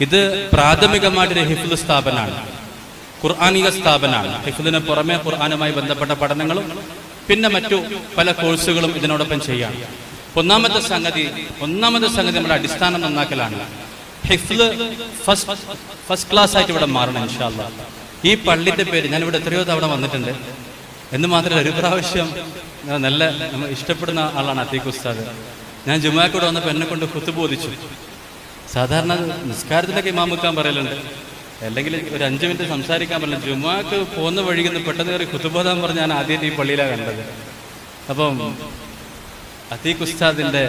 ഇത് പ്രാഥമികമായിട്ടൊരു ഹിഫ്ള് സ്ഥാപനമാണ്, ഖുർആനിക സ്ഥാപനമാണ്. ഹിഫ്ളിന് പുറമെ ഖുർആനുമായി ബന്ധപ്പെട്ട പഠനങ്ങളും പിന്നെ മറ്റു പല കോഴ്സുകളും ഇതിനോടൊപ്പം ചെയ്യാം. ഒന്നാമത്തെ സംഗതി നമ്മുടെ അടിസ്ഥാനം നന്നാക്കലാണ്. ഹിഫ്ള് ഫസ്റ്റ് ക്ലാസ് ആയിട്ട് ഇവിടെ മാറണം ഇൻഷാ അല്ലാഹ്. ഈ പള്ളിന്റെ പേര് ഞാനിവിടെ എത്രയോ തവണ വന്നിട്ടുണ്ട് എന്ന് മാത്രമല്ല, ഒരു പ്രാവശ്യം നല്ല നമ്മൾ ഇഷ്ടപ്പെടുന്ന ആളാണ് അത്തീഖ് ഉസ്താദ്. ഞാൻ ജുമാക്കൂടെ വന്നപ്പോൾ എന്നെ കൊണ്ട് ഖുത്ബ ഓതിച്ചു. സാധാരണ നിസ്കാരത്തിലൊക്കെ ഇമാം വെക്കാൻ പറയലുണ്ട്, അല്ലെങ്കിൽ ഒരു 5 മിനിറ്റ് സംസാരിക്കാൻ പറയില്ല. ജുമാക്ക് പോകുന്ന വഴിക്കുന്ന പെട്ടെന്ന് കയറി ഖുത്ബ ഓതാൻ പറഞ്ഞ് ഞാൻ ആദ്യമായിട്ട് ഈ പള്ളിയിലാണ് കണ്ടത്. അപ്പം അത്തീഖ് ഉസ്താദിന്റെ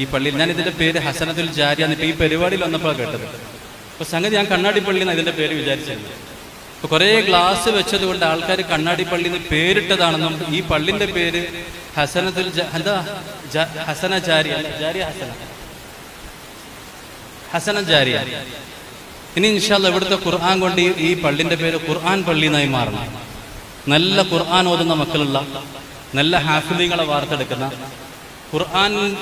ഈ പള്ളിയിൽ ഞാൻ ഇതിന്റെ പേര് ഹസനത്തുൽ ജാരിയ എന്നിട്ട് ഈ പരിപാടിയിൽ വന്നപ്പോഴാണ് കേട്ടത്. അപ്പൊ സംഗതി ഞാൻ കണ്ണാടി പള്ളി എന്നാണ് ഇതിന്റെ പേര് വിചാരിച്ചിരുന്നത്. അപ്പൊ കുറേ ഗ്ലാസ് വെച്ചത് കൊണ്ട് ആൾക്കാർ കണ്ണാടി പള്ളി എന്ന് പേരിട്ടതാണെന്നും ഈ പള്ളിന്റെ പേര് ഹസനത്തുൽ ഹസന ജാരിയ ഹസന ജാരിയ. ഇനി ഇൻഷാ അല്ലാഹ് ഇവിടുത്തെ ഖുർആൻ കൊണ്ട് ഈ പള്ളിന്റെ പേര് ഖുർആൻ പള്ളി എന്നായി മാറണം. നല്ല ഖുർആൻ ഓതുന്ന മക്കളുള്ള, നല്ല ഹാഫിളീങ്ങളെ വാർത്തെടുക്കുന്ന,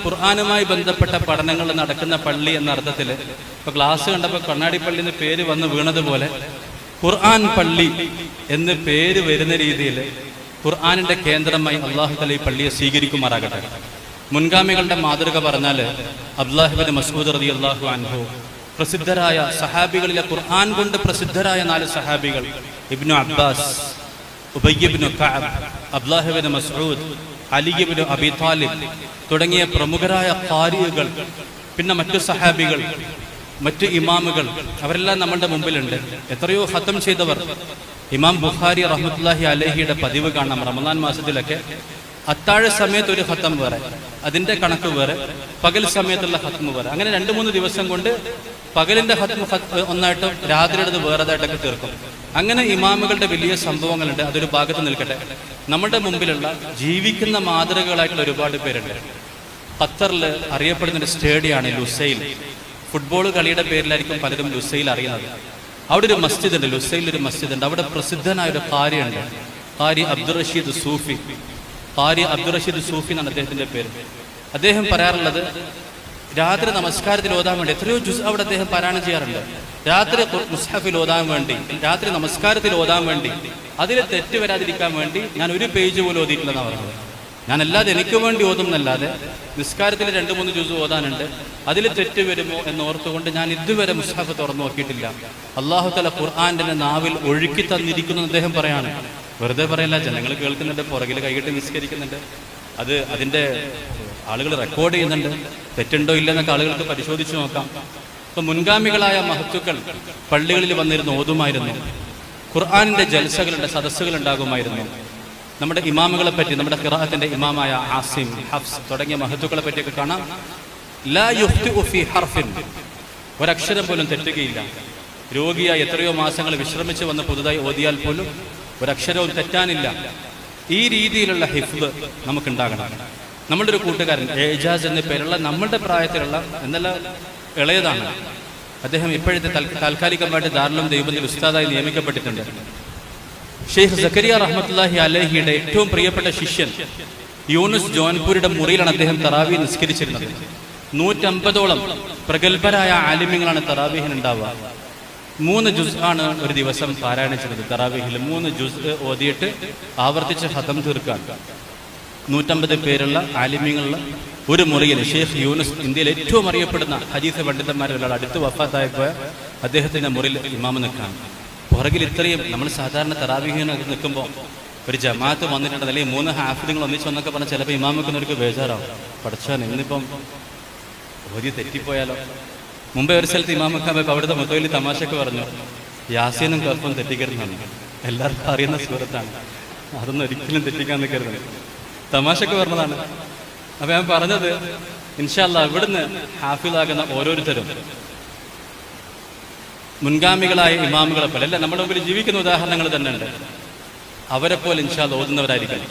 ഖുർആനുമായി ബന്ധപ്പെട്ട പഠനങ്ങൾ നടക്കുന്ന പള്ളി എന്ന അർത്ഥത്തിൽ ഇപ്പൊ ക്ലാസ് കണ്ടപ്പോൾ കണ്ണാടി പള്ളി എന്ന് പേര് വന്ന് വീണതുപോലെ ഖുർആൻ പള്ളി എന്ന് പേര് വരുന്ന രീതിയിൽ ഖുർആനിന്റെ കേന്ദ്രമായി അല്ലാഹു തആല ഈ പള്ളിയെ സ്വീകരിക്കുമാറാകട്ടെ. മുൻഗാമികളുടെ മാതൃക പറഞ്ഞാൽ അബ്ദുല്ലാഹ് ഇബ്നു മസ്ഊദ് റളിയല്ലാഹു അൻഹു, പ്രസിദ്ധരായ സഹാബികളിലെ ഖുർആൻ കൊണ്ട് പ്രസിദ്ധരായ 4 സഹാബികൾ, Ibn Abbas, Ubayy ibn Ka'b, Abdullah ibn Masood, Ali ibn Abi Talib തുടങ്ങിയ പ്രമുഖരായ ഖാരികൾ, പിന്നെ മറ്റു സഹാബികൾ, മറ്റു ഇമാമുകൾ, അവരെല്ലാം നമ്മളുടെ മുമ്പിലുണ്ട്. എത്രയോ ഖത്തം ചെയ്തവർ. ഇമാം ബുഖാരി റഹ്മത്തുള്ളാഹി അലൈഹിയുടെ പതിവ് കാണാം, റമദാൻ മാസത്തിലൊക്കെ അത്താഴ സമയത്ത് ഒരു ഖത്തം വേറെ, അതിന്റെ കണക്ക് വേറെ, പകൽ സമയത്തുള്ള ഖത്തം വേറെ, അങ്ങനെ 2-3 ദിവസം കൊണ്ട് പകലിന്റെ ഖത്തം ഒന്നായിട്ടും രാത്രിയുടേത് വേറെതായിട്ടൊക്കെ തീർക്കും. അങ്ങനെ ഇമാമുകളുടെ വലിയ സംഭവങ്ങളുണ്ട്. അതൊരു ഭാഗത്ത് നിൽക്കട്ടെ. നമ്മുടെ മുമ്പിലുള്ള ജീവിക്കുന്ന മാതൃകകളായിട്ടുള്ള ഒരുപാട് പേരുണ്ട്. ഖത്തറിൽ അറിയപ്പെടുന്നൊരു സ്റ്റേഡിയമാണ് ലുസൈൽ. ഫുട്ബോൾ കളിയുടെ പേരിലായിരിക്കും പലരും ലുസൈൽ അറിയുന്നത്. അവിടെ ഒരു മസ്ജിദ് ഉണ്ട്, ലുസൈൽ ഒരു മസ്ജിദ് ഉണ്ട്. അവിടെ പ്രസിദ്ധനായ ഒരു ഖാരിയുണ്ട്, ഖാരി അബ്ദുർ റഷീദ് സൂഫി. ഖാരി അബ്ദുർ റഷീദ് സൂഫി എന്നാണ് അദ്ദേഹത്തിന്റെ പേര്. അദ്ദേഹം പറയാറുള്ളത്, രാത്രി നമസ്കാരത്തിൽ ഓതാൻ വേണ്ടി എത്രയോ ജുസ് അവിടെ അദ്ദേഹം പാരായണം ചെയ്യാറുണ്ട്. രാത്രി മുസ്ഹഫിൽ ഓതാൻ വേണ്ടി, രാത്രി നമസ്കാരത്തിൽ ഓതാൻ വേണ്ടി, അതിൽ തെറ്റ് വരാതിരിക്കാൻ വേണ്ടി ഞാൻ ഒരു പേജ് പോലും ഓതിയിട്ടില്ലെന്നാണ് പറഞ്ഞത്. ഞാനല്ലാതെ എനിക്ക് വേണ്ടി ഓതും എന്നല്ലാതെ നിസ്കാരത്തിൽ 2-3 ജുസ് ഓതാനുണ്ട്, അതിൽ തെറ്റ് വരുമോ എന്നോർത്തുകൊണ്ട് ഞാൻ ഇതുവരെ മുസ്ഹഫ് തുറന്നു നോക്കിയിട്ടില്ല. അല്ലാഹു തആല ഖുർആന്റെ നാവിൽ ഒഴുക്കി തന്നിരിക്കുന്നു അദ്ദേഹം പറയാണ്. വെറുതെ പറയല്ല, ജനങ്ങൾ കേൾക്കുന്നുണ്ട്, പുറകിൽ കൈകെട്ടി നിസ്കരിക്കുന്നുണ്ട്, അതിന്റെ ആളുകൾ റെക്കോർഡ് ചെയ്യുന്നുണ്ട്. തെറ്റുണ്ടോ ഇല്ലെന്നൊക്കെ ആളുകൾക്ക് പരിശോധിച്ച് നോക്കാം. ഇപ്പൊ മുൻഗാമികളായ മഹത്തുക്കൾ പള്ളികളിൽ വന്നിരുന്ന് ഓതുമായിരുന്നു. ഖുർആനിന്റെ ജൽസകളുടെ സദസ്സുകൾ ഉണ്ടാകുമായിരുന്നു. നമ്മുടെ ഇമാമുകളെ പറ്റി, നമ്മുടെ ഖിറാഅത്തിന്റെ ഇമാമായ ആസിം, ഹഫ്സ് തുടങ്ങിയ മഹത്തുക്കളെ പറ്റിയൊക്കെ കാണാം. ലാ യുഖ്തിഉ ഫീ ഹർഫിൻ, ഒരക്ഷരം പോലും തെറ്റുകയില്ല. രോഗിയായി എത്രയോ മാസങ്ങൾ വിശ്രമിച്ച് വന്ന് പുതുതായി ഓതിയാൽ പോലും ഒരക്ഷരവും തെറ്റാനില്ല. ഈ രീതിയിലുള്ള ഹിഫ്ള് നമുക്കുണ്ടാകണം. നമ്മളുടെ ഒരു കൂട്ടുകാരൻ ഏജാസ് എന്ന പേരുള്ള, നമ്മളുടെ പ്രായത്തിലുള്ള, എന്നല്ല ഇളയതാണ് അദ്ദേഹം, ഇപ്പോഴത്തെ താൽക്കാലികമായിട്ട് ദാറുൽ ദൈവത്തിൽ ഉസ്താദായി നിയമിക്കപ്പെട്ടിട്ടുണ്ട്. ഷെയ്ഖ് സക്കരിയ റഹ്മത്തുള്ളാഹി അലൈഹിയുടെ ഏറ്റവും പ്രിയപ്പെട്ട ശിഷ്യൻ യൂനുസ് ജോൻപൂരിയുടെ മുറിയിലാണ് അദ്ദേഹം തറാവീഹ് നിസ്കരിച്ചിരുന്നത്. 150ഓളം പ്രഗത്ഭരായ ആലിമ്യങ്ങളാണ് തറാവീഹിന് ഉണ്ടാവുക. 3 ജുസ് ആണ് ഒരു ദിവസം പാരായണം ചെയ്തത്. തറാവീഹിൽ 3 ജുസ് ഓതിയിട്ട് ആവർത്തിച്ച് ഖതം തീർക്കാൻ 150 പേരുള്ള ആലിമ്യങ്ങളുള്ള ഒരു മുറിയിൽ ഷെയ്ഖ് യൂനുസ്, ഇന്ത്യയിൽ ഏറ്റവും അറിയപ്പെടുന്ന ഹദീസ് പണ്ഡിതന്മാരിൽ അടുത്ത് വഫാത്തായി പോയ അദ്ദേഹത്തിന്റെ മുറിയിൽ ഇമാമ് നിൽക്കാൻ. പുറകിൽ ഇത്രയും, നമ്മൾ സാധാരണ തറാവീഹിന് നിൽക്കുമ്പോൾ ഒരു ജമാഅത്ത് വന്നിട്ടുണ്ട്, അല്ലെങ്കിൽ 3 ഹാഫിദുകൾ ഒന്നിച്ച് വന്നൊക്കെ പറഞ്ഞാൽ ചിലപ്പോൾ ഇമാമിക്കുന്നവർക്ക് ബേജാറാവും. പഠിച്ചാൽ ഇന്നിപ്പം ഓതി തെറ്റിപ്പോയാലോ. മുമ്പേ ഒരു സ്ഥലത്ത് ഇമാമക്കാൻ പോയപ്പോൾ അവിടുത്തെ മുത്തവലി തമാശക്ക് പറഞ്ഞു, യാസീനും കഫും തെറ്റിക്കരുതെന്നാണ്. എല്ലാവർക്കും അറിയുന്ന സൂറത്താണ്, അതൊന്നും ഒരിക്കലും തെറ്റിക്കാൻ നിൽക്കരുത്. തമാശക്ക് പറഞ്ഞതാണ്. അപ്പൊ ഞാൻ പറഞ്ഞത്, ഇൻഷാ അല്ലാഹ് ഇവിടുന്ന് ഹാഫിളാകുന്ന ഓരോരുത്തരും മുൻഗാമികളായ ഇമാമുകളെ പോലെ, അല്ല നമ്മുടെ മുമ്പിൽ ജീവിക്കുന്ന ഉദാഹരണങ്ങൾ തന്നെ ഉണ്ട്, അവരെ പോലെ ഇൻഷാ അല്ലാഹ് ഓതുന്നവരായിരിക്കും.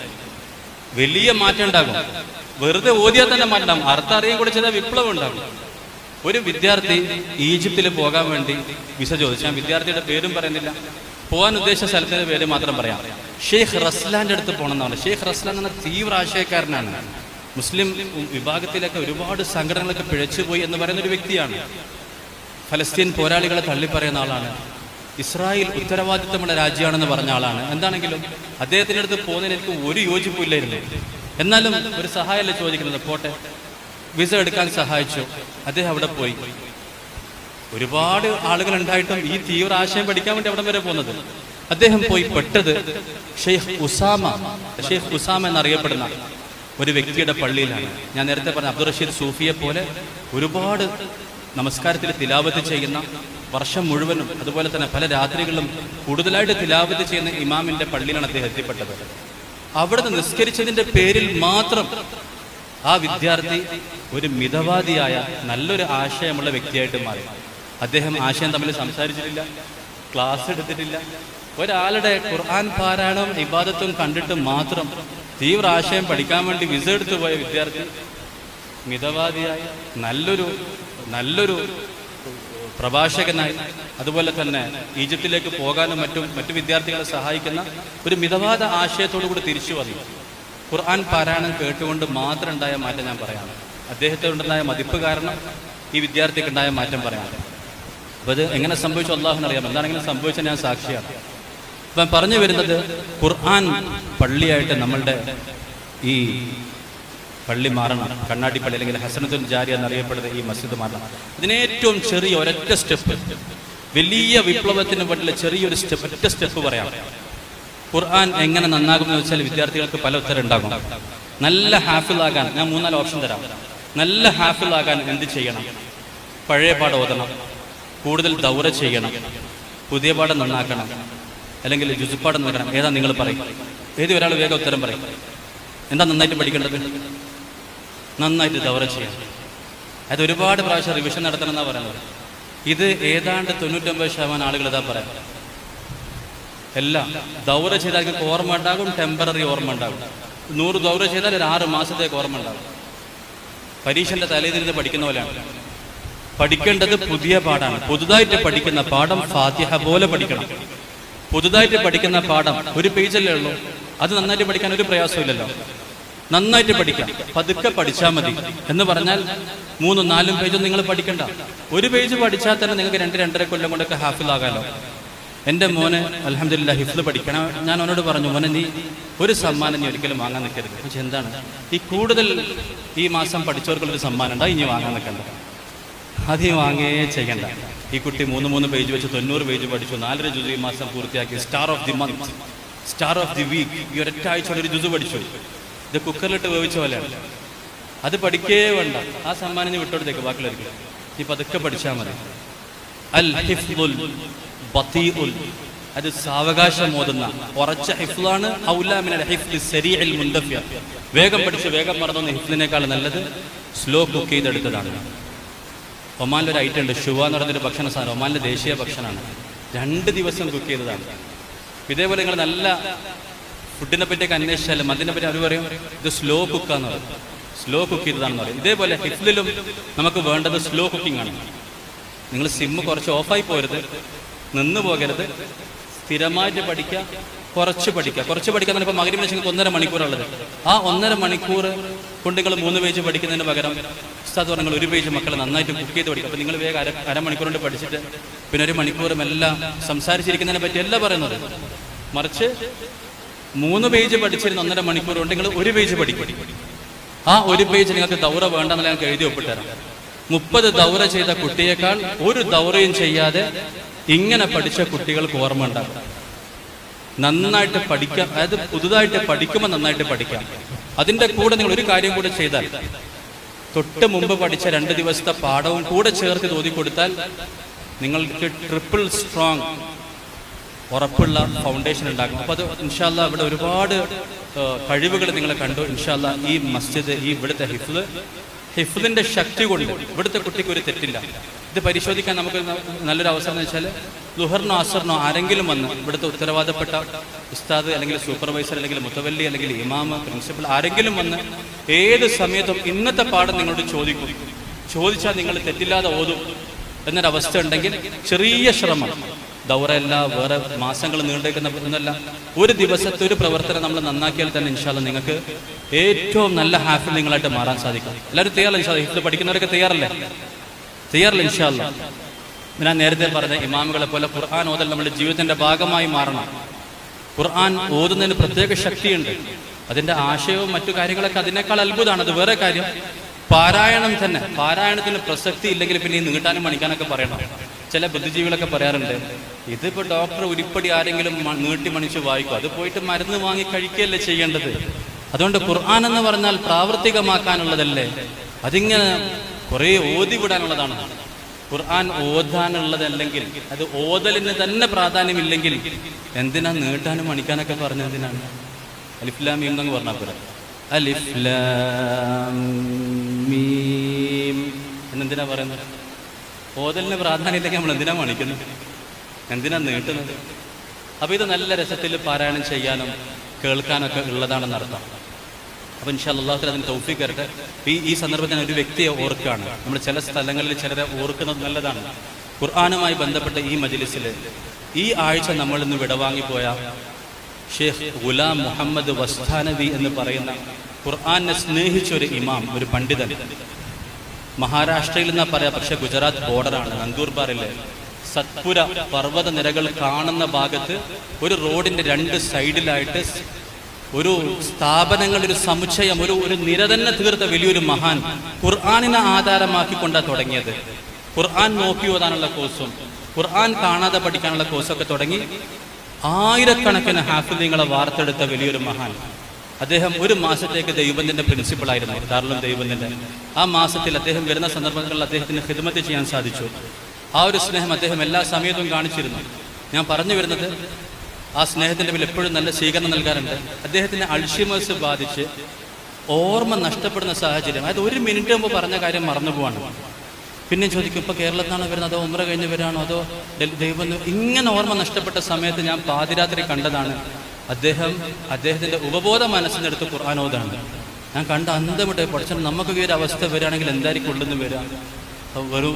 വലിയ മാറ്റം ഉണ്ടാകും. വെറുതെ ഓതിയാൽ തന്നെ മാറ്റം ഉണ്ടാകും. അർത്ഥം അറിയാൻ കൂടെ ചെയ്താൽ വിപ്ലവം ഉണ്ടാകും. ഒരു വിദ്യാർത്ഥി ഈജിപ്തിൽ പോകാൻ വേണ്ടി വിസ ചോദിച്ചു. ഞാൻ വിദ്യാർത്ഥിയുടെ പേരും പറയുന്നില്ല, പോകാൻ ഉദ്ദേശിച്ച സ്ഥലത്തിന്റെ പേര് മാത്രം പറയാം. ഷെയ്ഖ് റസ്ലാന്റെ അടുത്ത് പോകണമെന്നാണ്. ഷെയ്ഖ് റസ്ലാൻ എന്ന തീവ്ര ആശയക്കാരനാണ്. മുസ്ലിം വിഭാഗത്തിലൊക്കെ ഒരുപാട് സംഘടനകളൊക്കെ പിഴച്ചുപോയി എന്ന് പറയുന്ന ഒരു വ്യക്തിയാണ്. ഫലസ്തീൻ പോരാളികളെ തള്ളിപ്പറയുന്ന ആളാണ്, ഇസ്രായേൽ ഉത്തരവാദിത്തമുള്ള രാജ്യമാണെന്ന് പറഞ്ഞ ആളാണ്. എന്താണെങ്കിലും അദ്ദേഹത്തിൻ്റെ അടുത്ത് പോകുന്നതിന് എനിക്ക് ഒരു യോജിപ്പില്ലായിരുന്നു. എന്നാലും ഒരു സഹായമല്ലേ ചോദിക്കുന്നത്, പോട്ടെ. വിസ എടുക്കാൻ സഹായിച്ചു. അദ്ദേഹം അവിടെ പോയി. ഒരുപാട് ആളുകൾ ഉണ്ടായിട്ടും ഈ തീവ്ര ആശയം പഠിക്കാൻ വേണ്ടി അവിടെ വരെ പോകുന്നത്. അദ്ദേഹം പോയി പെട്ടത് ഷെയ്ഖ് ഉസാമ എന്നറിയപ്പെടുന്ന ഒരു വ്യക്തിയുടെ പള്ളിയിലാണ്. ഞാൻ നേരത്തെ പറഞ്ഞ അബ്ദുൾ റഷീദ് സൂഫിയെ പോലെ ഒരുപാട് നമസ്കാരത്തിൽ തിലാവത്ത് ചെയ്യുന്ന, വർഷം മുഴുവനും അതുപോലെ തന്നെ പല രാത്രികളിലും കൂടുതലായിട്ട് തിലാവത്ത് ചെയ്യുന്ന ഇമാമിന്റെ പള്ളിയിലാണ് അദ്ദേഹം എത്തിപ്പെട്ടത്. അവിടുന്ന് നിസ്കരിച്ചതിന്റെ പേരിൽ മാത്രം ആ വിദ്യാർത്ഥി ഒരു മിതവാദിയായ നല്ലൊരു ആശയമുള്ള വ്യക്തിയായിട്ട് മാറി. അദ്ദേഹം ആശയം തമ്മിൽ സംസാരിച്ചിട്ടില്ല, ക്ലാസ് എടുത്തിട്ടില്ല. ഒരാളുടെ ഖുർആൻ പാരായണവും ഇബാദത്തും കണ്ടിട്ട് മാത്രം തീവ്ര ആശയം പഠിക്കാൻ വേണ്ടി വിസ എടുത്തു പോയ വിദ്യാർത്ഥി മിതവാദിയായ നല്ലൊരു പ്രഭാഷകനായി, അതുപോലെ തന്നെ ഈജിപ്തിലേക്ക് പോകാനും മറ്റു വിദ്യാർത്ഥികളെ സഹായിക്കുന്ന ഒരു മിതവാദ ആശയത്തോടു കൂടി തിരിച്ചു വന്നു. ഖുർആൻ പാരായണം കേട്ടുകൊണ്ട് മാത്രം ഉണ്ടായ മാറ്റം ഞാൻ പറയാം. അദ്ദേഹത്തോടുണ്ടായ മതിപ്പ് കാരണം ഈ വിദ്യാർത്ഥിക്ക് ഉണ്ടായ മാറ്റം പറയാം. അപ്പോൾ അത് എങ്ങനെ സംഭവിച്ചു അള്ളാഹുവിനറിയാം. എന്താണെങ്കിലും സംഭവിച്ച ഞാൻ സാക്ഷിയാണ്. അപ്പം പറഞ്ഞു വരുന്നത്, ഖുർആൻ പള്ളിയായിട്ട് നമ്മളുടെ ഈ പള്ളി മാറണം. കണ്ണാടി പള്ളി അല്ലെങ്കിൽ ഹസനത്തുൽ ജാരി എന്നറിയപ്പെടുന്ന ഈ മസ്ജിദ് മാറണം. ഇതിനേറ്റവും ചെറിയ ഒരൊറ്റ സ്റ്റെപ്പ്, വലിയ വിപ്ലവത്തിന് പറ്റില്ല ചെറിയൊരു ഒറ്റ സ്റ്റെപ്പ് പറയാം. ഖുർആൻ എങ്ങനെ നന്നാകുമെന്ന് വെച്ചാൽ വിദ്യാർത്ഥികൾക്ക് പല ഉത്തരം ഉണ്ടാകും. നല്ല ഹാഫിളാകാൻ ഞാൻ 3-4 ഓപ്ഷൻ തരാം. നല്ല ഹാഫിളാകാൻ എന്ത് ചെയ്യണം? പഴയ പാഠം ഓതണം, കൂടുതൽ ദൗറ ചെയ്യണം, പുതിയ പാഠം നന്നാക്കണം, അല്ലെങ്കിൽ ജുസുപ്പാഠം നന്നാക്കണം. ഏതാ നിങ്ങൾ പറയും? ഏത് ഒരാൾ വേഗം ഉത്തരം പറയും. എന്താ നന്നായിട്ട് പഠിക്കേണ്ടത്? നന്നായിട്ട് ദൗറ ചെയ്യണം. അത് ഒരുപാട് പ്രാവശ്യം റിവിഷൻ നടത്തണം എന്നാണ് പറയുന്നത്. ഇത് ഏതാണ്ട് 99% ആളുകൾ ഇതാ പറയാം. എല്ലാം ദൗറ ചെയ്താൽ നിങ്ങൾക്ക് ഓർമ്മ ഉണ്ടാകും, ടെമ്പററി ഓർമ്മ ഉണ്ടാകും. 100 ദൗറ ചെയ്താൽ ഒരു 6 മാസത്തേക്ക് ഓർമ്മ ഉണ്ടാകും. പരീക്ഷൻ്റെ തലേതിരുന്ന് പഠിക്കുന്ന പോലെയാണ്. പഠിക്കേണ്ടത് പുതിയ പാഠമാണ്. പുതുതായിട്ട് പഠിക്കുന്ന പാഠം ഫാത്തിഹ പോലെ പഠിക്കണം. പുതുതായിട്ട് പഠിക്കുന്ന പാഠം ഒരു പേജല്ലേ ഉള്ളൂ, അത് നന്നായിട്ട് പഠിക്കാൻ ഒരു പ്രയാസമില്ലല്ലോ. നന്നായിട്ട് പഠിക്കാം, പതുക്കെ പഠിച്ചാൽ മതി. എന്ന് പറഞ്ഞാൽ 3-4 പേജൊന്നും നിങ്ങൾ പഠിക്കണ്ട. ഒരു പേജ് പഠിച്ചാൽ തന്നെ നിങ്ങൾക്ക് 2-2.5 കൊല്ലം കൊണ്ടൊക്കെ ഹാഫിളാകാമല്ലോ. എൻ്റെ മോന് അൽഹംദുലില്ലാഹ് ഹിഫ്ള് പഠിക്കണം. ഞാൻ അവനോട് പറഞ്ഞു, മോനെ നീ ഒരു സമ്മാനം നീ ഒരിക്കലും വാങ്ങാൻ നിൽക്കരുത്. പക്ഷെ എന്താണ് ഈ കൂടുതൽ ഈ മാസം പഠിച്ചവർക്കുള്ളൊരു സമ്മാനം ഉണ്ടാവും, ഇനി വാങ്ങാൻ നിൽക്കണ്ട, അത് നീ വാങ്ങുകയേ ചെയ്യണ്ട. ഈ കുട്ടി 3 പേജ് വെച്ച് 90 പേജ് പഠിച്ചു. 4 ജുസ് ഈ മാസം പൂർത്തിയാക്കി. Star of the month, star of the week, ഈ ഒരൊറ്റ ആഴ്ച ഒരു ജുസ് പഠിച്ചു. ഇത് കുക്കറിലിട്ട് വേവിച്ച പോലെയാണ്. അത് പഠിക്കേ വേണ്ട, ആ സമ്മാനം നീ വിട്ടോടത്തേക്ക് ബാക്കിയുള്ളവർക്ക്. നീ പതുക്കെ പഠിച്ചാൽ മതി. അൽ ഹിഫ്ളുൽ ബതീഉൽ, അത് സാവകാശം ഓതുന്ന ഉറച്ച ഹിഫ്ളാണ്. ഔലാ മിനൽ ഹിഫ്ളി സരീഉൽ മുൻദഫിയ, വേഗം പഠിച്ച് വേഗം മറന്ന ഹിഫ്ളിനേക്കാൾ നല്ലത് സ്ലോ കുക്ക് ചെയ്തെടുത്തതാണ്. ഒമാനിൽ ഒരു ഐറ്റം ഉണ്ട്, ഷുവ എന്ന് പറയുന്നൊരു ഭക്ഷണ സാധനം. ഒമാനിലെ ദേശീയ ഭക്ഷണമാണ്. 2 ദിവസം കുക്ക് ചെയ്തതാണ്. ഇതേപോലെ നിങ്ങൾ നല്ല ഫുഡിനെ പറ്റിയൊക്കെ അന്വേഷിച്ചാലും അതിനെ പറ്റി അവർ പറയും ഇത് സ്ലോ കുക്കാന്ന് പറയും, സ്ലോ കുക്ക് ചെയ്തതാണെന്ന് പറയും. ഇതേപോലെ ഹിഫ്ലിലും നമുക്ക് വേണ്ടത് സ്ലോ കുക്കിംഗ് ആണ്. നിങ്ങൾ സിമ്മ് കുറച്ച് ഓഫായി പോരുത്, നിന്ന് പോകരുത്, സ്ഥിരമായിട്ട് പഠിക്കുക, കുറച്ച് പഠിക്കുക. ഇപ്പോൾ മഗ്‌രിബിന് ശേഷം 1.5 മണിക്കൂറുള്ളത്. ആ 1.5 മണിക്കൂർ കൊണ്ട് നിങ്ങൾ 3 പേജ് പഠിക്കുന്നതിന് പകരം ഉസ്താദ് പറഞ്ഞാൽ 1 പേജ് മക്കളെ നന്നായിട്ട് കുക്ക് ചെയ്ത് പഠിക്കുക. അപ്പോൾ നിങ്ങൾ വേഗം അരമണിക്കൂർ കൊണ്ട് പഠിച്ചിട്ട് പിന്നെ 1 മണിക്കൂറും എല്ലാം സംസാരിച്ചിരിക്കുന്നതിനെ പറ്റിയല്ല പറയുന്നത്. മറിച്ച് 3 പേജ് പഠിച്ചിരുന്ന 1.5 മണിക്കൂർ കൊണ്ട് നിങ്ങൾ 1 പേജ് പഠിക്കും. ആ 1 പേജ് നിങ്ങൾക്ക് ദൗറ വേണ്ടെന്നുള്ള ഞങ്ങൾക്ക് എഴുതി ഒപ്പിട്ടുതരാം. 30 ദൗറ ചെയ്ത കുട്ടിയേക്കാൾ 1 ദൗറയും ചെയ്യാതെ ഇങ്ങനെ പഠിച്ച കുട്ടികൾക്ക് ഓർമ്മ ഉണ്ടാകും. നന്നായിട്ട് പഠിക്കാം, അതായത് പുതുതായിട്ട് പഠിക്കുമ്പോൾ നന്നായിട്ട് പഠിക്കാം. അതിൻ്റെ കൂടെ നിങ്ങൾ ഒരു കാര്യം കൂടെ ചെയ്താൽ, തൊട്ട് മുമ്പ് പഠിച്ച 2 ദിവസത്തെ പാഠവും കൂടെ ചേർത്ത് ഓതിക്കൊടുത്താൽ നിങ്ങൾക്ക് ട്രിപ്പിൾ സ്ട്രോങ് ഉറപ്പുള്ള ഫൗണ്ടേഷൻ ഉണ്ടാകും. അപ്പോൾ അത് ഇൻഷാ അല്ലാഹ് ഇവിടെ ഒരുപാട് കഴിവുകൾ നിങ്ങൾ കണ്ടു. ഇൻഷാ അല്ലാഹ് ഈ മസ്ജിദ്, ഈ ഇവിടുത്തെ ഹിഫ്ലിൻ്റെ ശക്തി കൊണ്ട് ഇവിടുത്തെ കുട്ടിക്ക് ഒരു തെറ്റില്ല. ഇത് പരിശോധിക്കാൻ നമുക്ക് നല്ലൊരു അവസരം എന്ന് വെച്ചാൽ ളുഹറിനോ അസറിനോ ആരെങ്കിലും വന്ന് ഇവിടുത്തെ ഉത്തരവാദപ്പെട്ട ഉസ്താദ് അല്ലെങ്കിൽ സൂപ്പർവൈസർ അല്ലെങ്കിൽ മുത്തവല്ലി അല്ലെങ്കിൽ ഇമാമ്, പ്രിൻസിപ്പൽ ആരെങ്കിലും വന്ന് ഏത് സമയത്തും ഇന്നത്തെ പാഠം നിങ്ങളോട് ചോദിച്ചാൽ നിങ്ങൾ തെറ്റില്ലാതെ ഓതും എന്നൊരവസ്ഥ ഉണ്ടെങ്കിൽ ചെറിയ ശ്രമം, ദൗറയല്ല, വേറെ മാസങ്ങൾ നീണ്ടേക്കുന്ന എന്നല്ല, ഒരു ദിവസത്തെ ഒരു പ്രവർത്തനം നമ്മൾ നന്നാക്കിയാൽ തന്നെ ഇൻഷാ അല്ലാഹ് നിങ്ങൾക്ക് ഏറ്റവും നല്ല ഹാഫിൽ നിങ്ങളായിട്ട് മാറാൻ സാധിക്കും. എല്ലാവരും തയ്യാറല്ല? ഇൻഷാ അല്ലാഹ് ഹിഫ്ള് പഠിക്കുന്നവരൊക്കെ തയ്യാറല്ലേ? ഇൻഷാ അല്ലാഹ് ഞാൻ നേരത്തെ പറഞ്ഞ ഇമാമുകളെ പോലെ ഖുർആൻ ഓതൽ നമ്മുടെ ജീവിതത്തിന്റെ ഭാഗമായി മാറണം. ഖുർആൻ ഓതുന്നതിന് പ്രത്യേക ശക്തിയുണ്ട്. അതിന്റെ ആശയവും മറ്റു കാര്യങ്ങളൊക്കെ അതിനേക്കാൾ അത്ഭുതമാണ്. അത് വേറെ കാര്യം. പാരായണം തന്നെ, പാരായണത്തിന് പ്രസക്തി ഇല്ലെങ്കിൽ പിന്നെ ഈ നീട്ടാനും മണിക്കാനൊക്കെ പറയണം. ചില ബുദ്ധിജീവികളൊക്കെ പറയാറുണ്ട്, ഇതിപ്പോ ഡോക്ടർ ഉരുപ്പടി ആരെങ്കിലും നീട്ടി മണിച്ച് വായിക്കും, അത് പോയിട്ട് മരുന്ന് വാങ്ങി കഴിക്കുകയല്ലേ ചെയ്യേണ്ടത്. അതുകൊണ്ട് ഖുർആൻ എന്ന് പറഞ്ഞാൽ പ്രാവർത്തികമാക്കാനുള്ളതല്ലേ, അതിങ്ങനെ കുറെ ഓതി വിടാനുള്ളതാണ്. ഖുർആൻ ഓതാനുള്ളതല്ലെങ്കിൽ, അത് ഓതലിന് തന്നെ പ്രാധാന്യമില്ലെങ്കിൽ എന്തിനാ നീട്ടാനും മണിക്കാനൊക്കെ പറഞ്ഞതിനാണ്? അലിഫ് ലാം മീം എന്നങ്ങ് പറഞ്ഞാൽ പോരാ. അലിഫ് ലാം മീം എന്നെന്തിനാ പറയുന്നത്? ഓതലിന് പ്രാധാന്യം ഇല്ലെങ്കിൽ നമ്മൾ എന്തിനാ മണിക്കുന്നത്, എന്തിനാ നീട്ടുന്നത്? അപ്പൊ ഇത് നല്ല രസത്തിൽ പാരായണം ചെയ്യാനും കേൾക്കാനൊക്കെ ഉള്ളതാണെന്ന് അർത്ഥം. അപ്പൊ ഇൻഷാ അല്ലാഹു തആല അതിന് തൗഫീഖ് തരട്ടെ. ഈ സന്ദർഭത്തിൽ ഒരു വ്യക്തിയെ ഓർക്കുകയാണ്. നമ്മൾ ചില സ്ഥലങ്ങളിൽ ചിലരെ ഓർക്കുന്നത് നല്ലതാണ്. ഖുർആനുമായി ബന്ധപ്പെട്ട ഈ മജ്ലിസിൽ ഈ ആഴ്ച നമ്മൾ ഇന്ന് വിടവാങ്ങിപ്പോയ ഷെയ്ഖ് ഗുലാം മുഹമ്മദ് വസ്താനവി എന്ന് പറയുന്ന ഖുർആനെ സ്നേഹിച്ച ഒരു ഇമാം, ഒരു പണ്ഡിതൻ, മഹാരാഷ്ട്രയിൽ എന്നാ പറയാ, പക്ഷെ ഗുജറാത്ത് ബോർഡറാണ്. നന്ദൂർബാറിലെ സത്പുര പർവ്വത നിരകൾ കാണുന്ന ഭാഗത്ത് ഒരു റോഡിന്റെ രണ്ട് സൈഡിലായിട്ട് ഒരു സ്ഥാപനങ്ങൾ, ഒരു സമുച്ചയം, ഒരു നിര തന്നെ തീർത്ത വലിയൊരു മഹാൻ ഖുർആനിനെ ആധാരമാക്കിക്കൊണ്ടാണ് തുടങ്ങിയത്. ഖുർആൻ നോക്കി ഓതാനുള്ള കോഴ്സും ഖുർആൻ കാണാതെ പഠിക്കാനുള്ള കോഴ്സൊക്കെ തുടങ്ങി ആയിരക്കണക്കിന് ഹാഫിദീങ്ങളെ വാർത്തെടുത്ത വലിയൊരു മഹാൻ. അദ്ദേഹം ഒരു മാസത്തേക്ക് ദൈവബന്ധിന്റെ പ്രിൻസിപ്പളായിരുന്നു, ദാറുൽ ദൈവബന്ധിന്റെ. ആ മാസത്തിൽ അദ്ദേഹം വരുന്ന സന്ദർഭങ്ങളിൽ അദ്ദേഹത്തിന് ഖിദ്മത്ത് ചെയ്യാൻ സാധിച്ചു. ആ ഒരു സ്നേഹം അദ്ദേഹം എല്ലാ സമയത്തും കാണിച്ചിരുന്നു. ഞാൻ പറഞ്ഞു വരുന്നത്, ആ സ്നേഹത്തിന്റെ പേരിൽ എപ്പോഴും നല്ല സ്വീകരണം നൽകാറുണ്ട്. അദ്ദേഹത്തിന് അൾഷിമേഴ്സ് ബാധിച്ച് ഓർമ്മ നഷ്ടപ്പെടുന്ന സാഹചര്യം, അതായത് ഒരു മിനിറ്റ് മുമ്പ് പറഞ്ഞ കാര്യം മറന്നു പോവാണ്. പിന്നെ ചോദിക്കും, ഇപ്പോൾ കേരളത്തിനാണോ വരുന്നത്, അതോ ഉംറ കഴിഞ്ഞ് വരാണോ, അതോ ദൈവം, ഇങ്ങനെ ഓർമ്മ നഷ്ടപ്പെട്ട സമയത്ത് ഞാൻ പാതിരാത്രി കണ്ടതാണ് അദ്ദേഹത്തിന്റെ ഉപബോധ മനസ്സിനെടുത്ത് ഖുർആൻ ഓതാണ്. ഞാൻ കണ്ട അന്തമിട്ട് പഠിച്ചാൽ നമുക്ക് ഈ ഒരു അവസ്ഥ വരികയാണെങ്കിൽ എന്തായിരിക്കും ഉള്ളെന്ന് വരിക?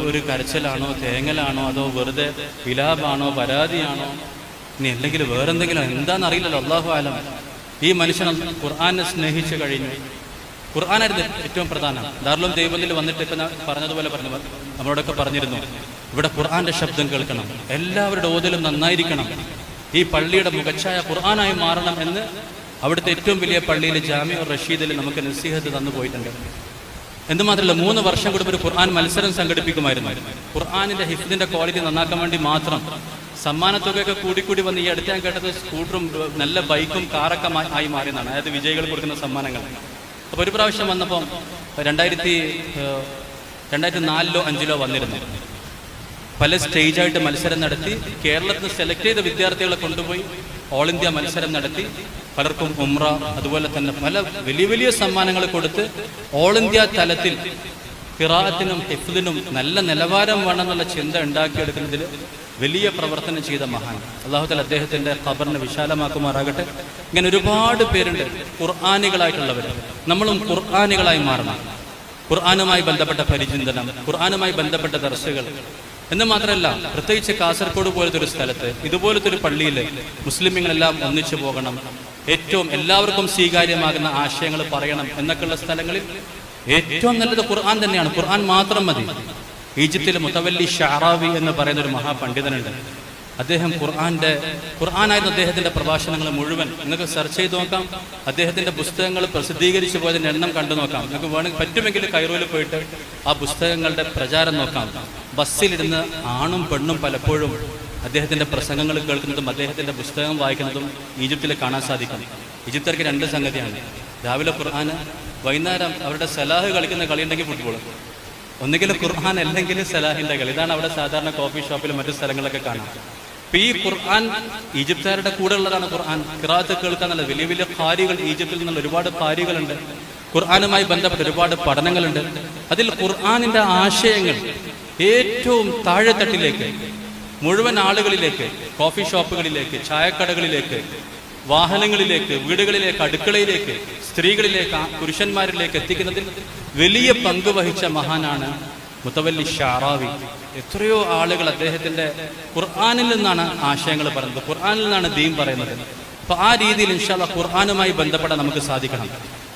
ഒരു കരച്ചിലാണോ, തേങ്ങലാണോ, അതോ വെറുതെ വിലാപാണോ, പരാതിയാണോ, ഇനി അല്ലെങ്കിൽ വേറെന്തെങ്കിലും, എന്താണെന്നറിയില്ലല്ലോ, അല്ലാഹു ആലം. ഈ മനുഷ്യൻ ഖുർആനെ സ്നേഹിച്ചു കഴിഞ്ഞു. ഖുർആനായിരുന്നു ഏറ്റവും പ്രധാനം. ദാറുൽ ദൈവബന്ധിൽ വന്നിട്ട് ഇപ്പം പറഞ്ഞതുപോലെ നമ്മളോടൊക്കെ പറഞ്ഞിരുന്നു, ഇവിടെ ഖുർആന്റെ ശബ്ദം കേൾക്കണം, എല്ലാവരുടെ ഓതലും നന്നായിരിക്കണം, ഈ പള്ളിയുടെ മുഖച്ഛായ ഖുർആനായി മാറണം എന്ന് അവിടുത്തെ ഏറ്റവും വലിയ പള്ളിയിൽ ജാമിഉർ റഷീദിൽ നമുക്ക് നസീഹത്ത് തന്നു പോയിട്ടുണ്ട്. എന്തുമാത്രമല്ല, 3 വർഷം കൂടുമ്പോൾ ഒരു ഖുർആൻ മത്സരം സംഘടിപ്പിക്കുമായിരുന്നു. ഖുർആനിന്റെ ഹിഫ്ദിന്റെ ക്വാളിറ്റി നന്നാക്കാൻ വേണ്ടി മാത്രം. സമ്മാനത്തുകയൊക്കെ കൂടി വന്ന് ഈ അടുത്ത് ഞാൻ കേട്ടത് സ്കൂട്ടറും നല്ല ബൈക്കും കാറൊക്കെ ആയി മാറിയെന്നാണ്, അതായത് വിജയികൾ കൊടുക്കുന്ന സമ്മാനങ്ങൾ. അപ്പോൾ ഒരു പ്രാവശ്യം വന്നപ്പോൾ 2004-05 വന്നിരുന്നു. പല സ്റ്റേജായിട്ട് മത്സരം നടത്തി കേരളത്തിൽ നിന്ന് സെലക്ട് ചെയ്ത വിദ്യാർത്ഥികളെ കൊണ്ടുപോയി ഓൾ ഇന്ത്യ മത്സരം നടത്തി പലർക്കും ഉംറ, അതുപോലെ തന്നെ പല വലിയ വലിയ സമ്മാനങ്ങൾ കൊടുത്ത് ഓൾ ഇന്ത്യ തലത്തിൽ ഖിറാഅത്തിനും ഹിഫ്ദിനും നല്ല നിലവാരം വേണമെന്നുള്ള ചിന്ത ഉണ്ടാക്കിയെടുക്കുന്നതിൽ വലിയ പ്രവർത്തനം ചെയ്ത മഹാൻ. അല്ലാഹു തആല അദ്ദേഹത്തിന്റെ ഖബറിനെ വിശാലമാക്കുമാറാകട്ടെ. ഇങ്ങനെ ഒരുപാട് പേരുണ്ട് ഖുർആനികളായിട്ടുള്ളവർ. നമ്മളും ഖുർആനികളായി മാറണം. ഖുർആനുമായി ബന്ധപ്പെട്ട പരിചിന്തനം, ഖുർആനുമായി ബന്ധപ്പെട്ട ദർസുകൾ എന്ന് മാത്രമല്ല, പ്രത്യേകിച്ച് കാസർഗോഡ് പോലത്തെ ഒരു സ്ഥലത്ത്, ഇതുപോലത്തെ ഒരു പള്ളിയിൽ മുസ്ലിമുകളെല്ലാം ഒന്നിച്ചു പോകണം, ഏറ്റവും എല്ലാവർക്കും സ്വീകാര്യമാകുന്ന ആശയങ്ങൾ പറയണം എന്നൊക്കെയുള്ള സ്ഥലങ്ങളിൽ ഏറ്റവും നല്ലത് ഖുർആൻ തന്നെയാണ്. ഖുർആൻ മാത്രം മതി. ഈജിപ്തിലെ മുതവല്ലി ഷഅറാവി എന്ന് പറയുന്ന ഒരു മഹാപണ്ഡിതനുണ്ട്. അദ്ദേഹം ഖുർആനായിരുന്നു അദ്ദേഹത്തിന്റെ പ്രഭാഷണങ്ങൾ മുഴുവൻ. നിങ്ങൾക്ക് സെർച്ച് ചെയ്ത് നോക്കാം. അദ്ദേഹത്തിന്റെ പുസ്തകങ്ങൾ പ്രസിദ്ധീകരിച്ചു പോയതിന്റെ എണ്ണം കണ്ടു നോക്കാം. നിങ്ങൾക്ക് വേണമെങ്കിൽ പറ്റുമെങ്കിൽ കൈറോയിൽ പോയിട്ട് ആ പുസ്തകങ്ങളുടെ പ്രചാരം നോക്കാം. ബസ്സിലിരുന്ന് ആണും പെണ്ണും പലപ്പോഴും അദ്ദേഹത്തിന്റെ പ്രസംഗങ്ങൾ കേൾക്കുന്നതും അദ്ദേഹത്തിന്റെ പുസ്തകം വായിക്കുന്നതും ഈജിപ്തിൽ കാണാൻ സാധിക്കും. ഈജിപ്തുകാർക്ക് 2 സംഗതിയാണ്. രാവിലെ ഖുർആൻ, വൈകുന്നേരം അവരുടെ സലാഹ് കളിക്കുന്ന കളിയുണ്ടെങ്കിൽ ഫുട്ബോൾ. ഒന്നുകിൽ ഖുർആൻ അല്ലെങ്കിൽ സലാഹിന്റെ കളി. ഇതാണ് അവിടെ സാധാരണ കോഫി ഷോപ്പിലും മറ്റു സ്ഥലങ്ങളൊക്കെ കാണാം. അപ്പൊ ഈ ഖുർആൻ ഈജിപ്തുകാരുടെ കൂടെ ഉള്ളതാണ്. ഖുർആൻ ഖിറാഅത്ത് കേൾക്കാന്നുള്ള വലിയ വലിയ ഖാരികൾ, ഈജിപ്തിൽ നിന്നുള്ള ഒരുപാട് ഖാരികളുണ്ട്. ഖുർആനുമായി ബന്ധപ്പെട്ട ഒരുപാട് പഠനങ്ങളുണ്ട്. അതിൽ ഖുർആനിന്റെ ആശയങ്ങൾ ഏറ്റവും താഴെത്തട്ടിലേക്ക്, മുഴുവൻ ആളുകളിലേക്ക്, കോഫി ഷോപ്പുകളിലേക്ക്, ചായക്കടകളിലേക്ക്, വാഹനങ്ങളിലേക്ക്, വീടുകളിലേക്ക്, അടുക്കളയിലേക്ക്, സ്ത്രീകളിലേക്ക്, പുരുഷന്മാരിലേക്ക് എത്തിക്കുന്നതിൽ വലിയ പങ്ക് വഹിച്ച മഹാനാണ് മുതവല്ലി ഷഅറാവി. എത്രയോ ആളുകൾ അദ്ദേഹത്തിന്റെ ഖുർആനിൽ നിന്നാണ് ആശയങ്ങൾ പറയുന്നത്, ഖുർആനിൽ നിന്നാണ് ദീൻ പറയുന്നത്. അപ്പൊ ആ രീതിയിൽ ഇൻഷാ അല്ലാഹ് ഖുർആനുമായി ബന്ധപ്പെടാൻ നമുക്ക് സാധിക്കണം.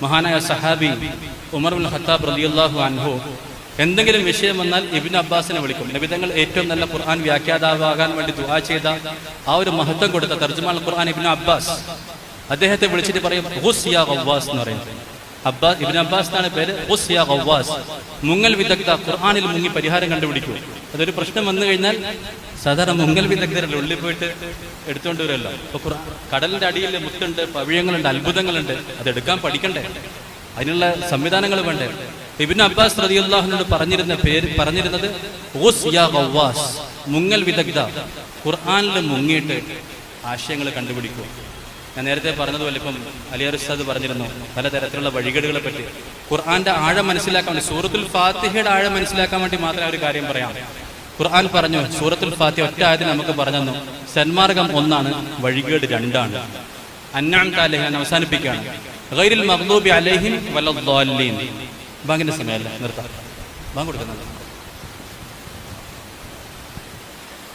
മഹാനായ സഹാബി ഉമർ ഇബ്നുൽ ഖത്താബ് റളിയല്ലാഹു അൻഹു എന്തെങ്കിലും വിഷയം വന്നാൽ ഇബ്നു അബ്ബാസിനെ വിളിക്കും. നബിതങ്ങൾ ഏറ്റവും നല്ല ഖുർആൻ വ്യാഖ്യാതാവാകാൻ വേണ്ടി ദുആ ചെയ്ത ആ ഒരു മഹത്വം കൊടുത്ത തർജുമാൽ ഖുർആൻ ഇബ്നു അബ്ബാസ്, അദ്ദേഹത്തെ വിളിച്ചിട്ട് പറയും ഖുസ് യാ ഖവ്വാസ് എന്ന് പറയും. ഇബ്നു അബ്ബാസ് എന്നാണ് പേര്. ഖുസ് യാ ഖവ്വാസ്, മുങ്ങൽ വിദഗ്ധ, ഖുർആനിൽ മുങ്ങി പരിഹാരം കണ്ടുപിടിക്കൂ. അതൊരു പ്രശ്നം വന്നു കഴിഞ്ഞാൽ സാധാരണ മുങ്ങൽ വിദഗ്ധരല്ല ഉള്ളിൽ പോയിട്ട് എടുത്തുകൊണ്ട് വരുമല്ലോ. അപ്പൊ കടലിന്റെ അടിയിൽ മുത്തുണ്ട്, പവിഴങ്ങളുണ്ട്, അത്ഭുതങ്ങളുണ്ട്, അതെടുക്കാൻ പഠിക്കണ്ടേ, അതിനുള്ള സംവിധാനങ്ങൾ വേണ്ടേ. ഇബ്നു അബ്ബാസ് റളിയല്ലാഹു അൻഹു പറഞ്ഞിരുന്നത് ഖുസ് യാ ഖവ്വാസ്, മുങ്ങൽ വിദഗ്ധ, ഖുർആനിൽ മുങ്ങിയിട്ട് ആശയങ്ങൾ കണ്ടുപിടിക്കൂ. ഞാൻ നേരത്തെ പറഞ്ഞതുപോലെ ഇപ്പം അലിയാർ ഉസ്താദ് പറഞ്ഞിരുന്നു പലതരത്തിലുള്ള വഴികേടുകളെ പറ്റി. ഖുർആന്റെ ആഴം മനസ്സിലാക്കാൻ വേണ്ടി, സൂറത്തുൽ ഫാത്തിഹയുടെ ആഴം മനസ്സിലാക്കാൻ വേണ്ടി മാത്രമേ ഒരു കാര്യം പറയാം. ഖുർആൻ പറഞ്ഞു, സൂറത്തുൽ ഫാത്തിഹ ഒറ്റ ആയത്തിൽ നമുക്ക് പറഞ്ഞു, സന്മാർഗം 1 വഴികേട് 2. അൻഅംത അലൈഹിം അവസാനിപ്പിക്കുകയാണ്, ഗൈറിൽ മഗ്ദൂബി അലൈഹിം വലദ്ദാല്ലീൻ. ബാങ്കിന്റെ സമയമല്ല, നിർത്താം. ബാങ്ക് കൊടുക്കുന്നുണ്ട്.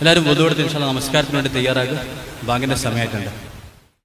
എല്ലാവരും വുദൂ എടുത്ത് ഇൻഷാ അല്ലാഹ് നമസ്കാരത്തിന് വേണ്ടി തയ്യാറാകുക. ബാങ്കിന്റെ സമയമായിട്ടുണ്ട്.